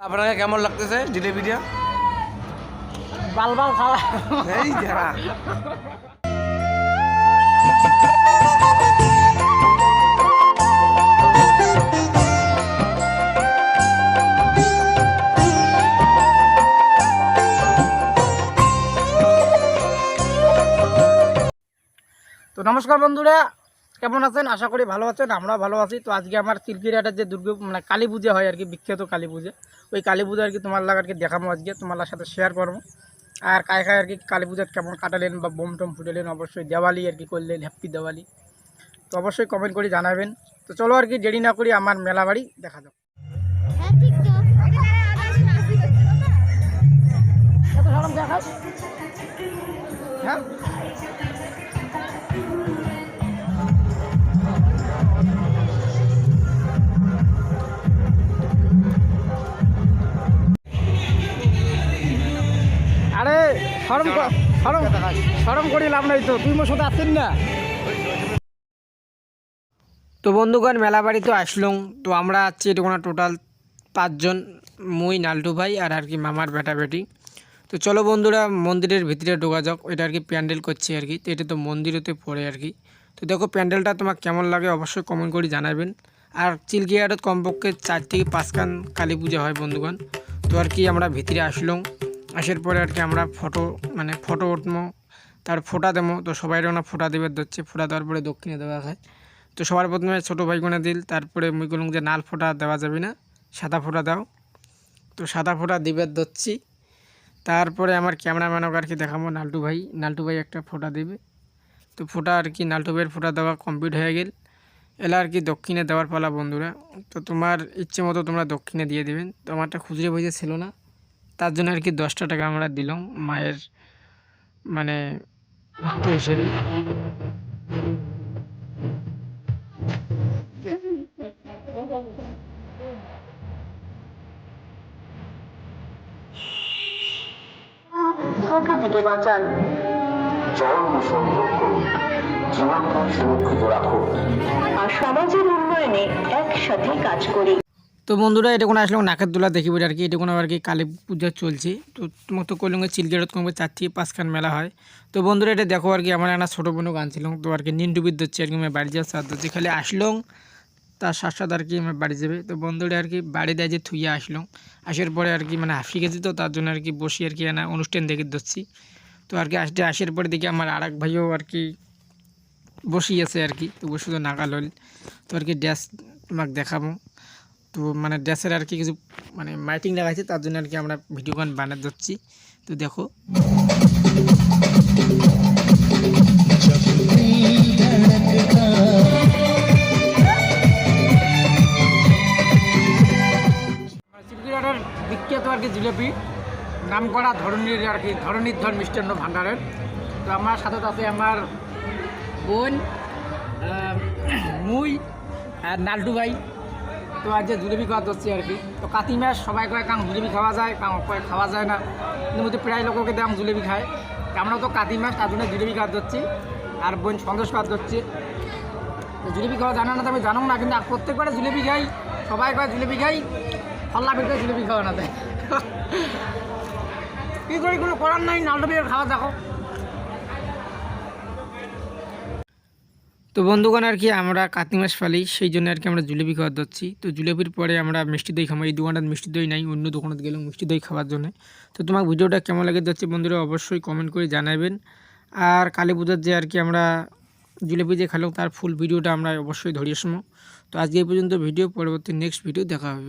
আপনাকে কেমন লাগতেছে জিলেবিটা? বাল বাল খাওয়া এই যারা তো নমস্কার বন্ধুরা, কেমন আছেন? আশা করি ভালো আছেন, আমরা ভালো আছি। তো আজকে আমার চিলকিরহাটের যে মানে কালী পূজা হয় আর কি, বিখ্যাত কালী পূজা, ওই কালী পূজা আর কি তোমার লাগে আর কি দেখাবো আজকে, তোমার সাথে শেয়ার করবো। আর কায় কায় আর কি কালী পূজা কেমন কাটালেন বা বোম টোম ফুটালেন, অবশ্যই দেওয়ালি আর কি করলেন, হ্যাপি দেওয়ালি, তো অবশ্যই কমেন্ট করে জানাবেন। তো চলো আর কি দেরি না করি আমার মেলা বাড়ি দেখা যাক। হ্যাঁ আরে সরম করি লাভ নাই, তো তুই মোর সাথে আসছেন না। তো বন্ধুগণ মেলা বাড়ি তো আসলাম। তো আমরা আছি এটা টোটাল 5 জন, মুই নালটু ভাই আর আর কি মামার বেটা বেটি। তো চলো বন্ধুরা মন্দিরের ভিতরে ঢোকা যাক। এটা আর কি প্যান্ডেল করছে আর কি, তো এটা তো মন্দিরেতে পড়ে আর কি। তো দেখো প্যান্ডেলটা তোমার কেমন লাগে অবশ্যই কমেন্ট করে জানাবেন। আর চিলকিরহাটত কমপক্ষে 4 থেকে 5 খান কালী পূজা হয় বন্ধুগণ। তো আর কি আমরা ভিতরে আসলাম, আসার পরে আর কি আমরা ফটো উঠবো, তার ফোঁটা দেবো। তো সবাই ওনা ফোঁটা দেবে দিচ্ছে, ফোঁটা দেওয়ার পরে দক্ষিণে দেওয়া হয়। তো সবার প্রথমে ছোটো ভাই কোনে দিল, তারপরে মুই বললাম যে নাল ফোঁটা দেওয়া যাবে না, সাদা ফোঁটা দাও। তো সাদা ফোঁটা দিবে দিচ্ছি। তারপরে আমার ক্যামেরাম্যানকে আর কি দেখাবো, নালটু ভাই একটা ফোঁটা দেবে। তো ফোঁটা আর কি নালটু ভাইয়ের ফোঁটা দেওয়া কমপ্লিট হয়ে গেল। এলা আর কি দক্ষিণে দেওয়ার পালা বন্ধুরা। তো তোমার ইচ্ছে মতো তোমরা দক্ষিণে দিয়ে দেবেন। তো আমারটা খুচরো পয়সা ছিল না, তার জন্য আর কি 10টা টাকা আমরা দিলাম মায়ের মানে ভক্ত হিসেবে। প্রকৃতিকে বাঁচান, জল সংযোগ করুন, জীবনকে সুরক্ষিত রাখুন, আর সমাজের উন্নয়নে একসাথে কাজ করি। তো বন্ধুরা এটা কোনো আসলে নাকের দোলা দেখি বলে আর কি, এটা কোনো আর কি কালী পূজা চলছে। তো তোমার তো কইলঙ্গে চিলকিরহাটত কমবে 4 থেকে 5 খান মেলা হয়। তো বন্ধুরা এটা দেখো আর কি আমার একটা ছোটো বোনও গানছিলাম। তো আর কি নিন্ডুবিদ হচ্ছে আর কি আমি বাড়ি যাওয়ার সাথ হচ্ছে, খালি আসলাম তার সাথে সাথে আর কি আমি বাড়ি যাবে। তো বন্ধুরা আর কি বাড়ি দেয় যে থুইয়া আসলাম, আসার পরে আর কি হাফি গেছি, তো তার জন্য আর কি বসি আর কি না অনুষ্ঠান দেখে ধরছি। তো আর কি আসার পরে দেখি আমার আর এক ভাইও আর কি বসি আছে আর কি। তো বসে তো নাগাল হল। তো আর কি ড্রেস তোমাকে দেখাবো। তো ড্রেসের আর কি কিছু মাইটিং লাগাইছে, তার জন্য আর কি আমরা ভিডিও গান বানিয়ে দিচ্ছি। তো দেখো চিলকিরহাটের বিখ্যাত আর কি জিলেপি, নাম করা ধরনীর আর কি ধর মিষ্টান্ন ভাণ্ডারের। তো আমার সাথে আছে আমার বোন, মুই আর নালটু ভাই। তো আজ যে জিলেপি খাওয়া ধরছি আর কি। তো কাতি মাস সবাই কয় কাং জিলেপি খাওয়া যায়, কাং কয় খাওয়া যায় না, কিন্তু মধ্যে প্রায় লোককে দাম জিলেপি খায়। আমরা তো কাতি মাস, তার জন্য জিলেপি খাওয়া ধরছি, আর বোন সন্দেশ খাওয়া ধরছি। তো জিলেপি খাওয়া জানা না, তো আমি জানো না, কিন্তু প্রত্যেকবারে জিলেপি খাই, সবাই কয় জিলেপি খাই, ফল্লা ভিতরে জিলেপি খাওয়া না দেয়। কী করি, কোনো করার নাই, নালটু ভাইয়ের খাওয়া দেখো। তো বন্ধুগণ আর কি আমরা কাতি মাস ফালি, সেই জন্য আর কি আমরা জিলেপি খাওয়া দিচ্ছি। তো জিলেপির পরে আমরা মিষ্টি দই খাবো। এই দোকানটার মিষ্টি দই নাই, অন্য দোকানে গেলাম মিষ্টি দই খাওয়ার জন্য। তো তোমার ভিডিওটা কেমন লাগে যাচ্ছে বন্ধুরা অবশ্যই কমেন্ট করে জানাবেন। আর কালী পূজার যে আর কি আমরা জিলেপি যে খেলাম তার ফুল ভিডিওটা আমরা অবশ্যই ধরিয়ে আসবো। তো আজকে এই পর্যন্ত ভিডিও, পরবর্তী নেক্সট ভিডিও দেখা হবে।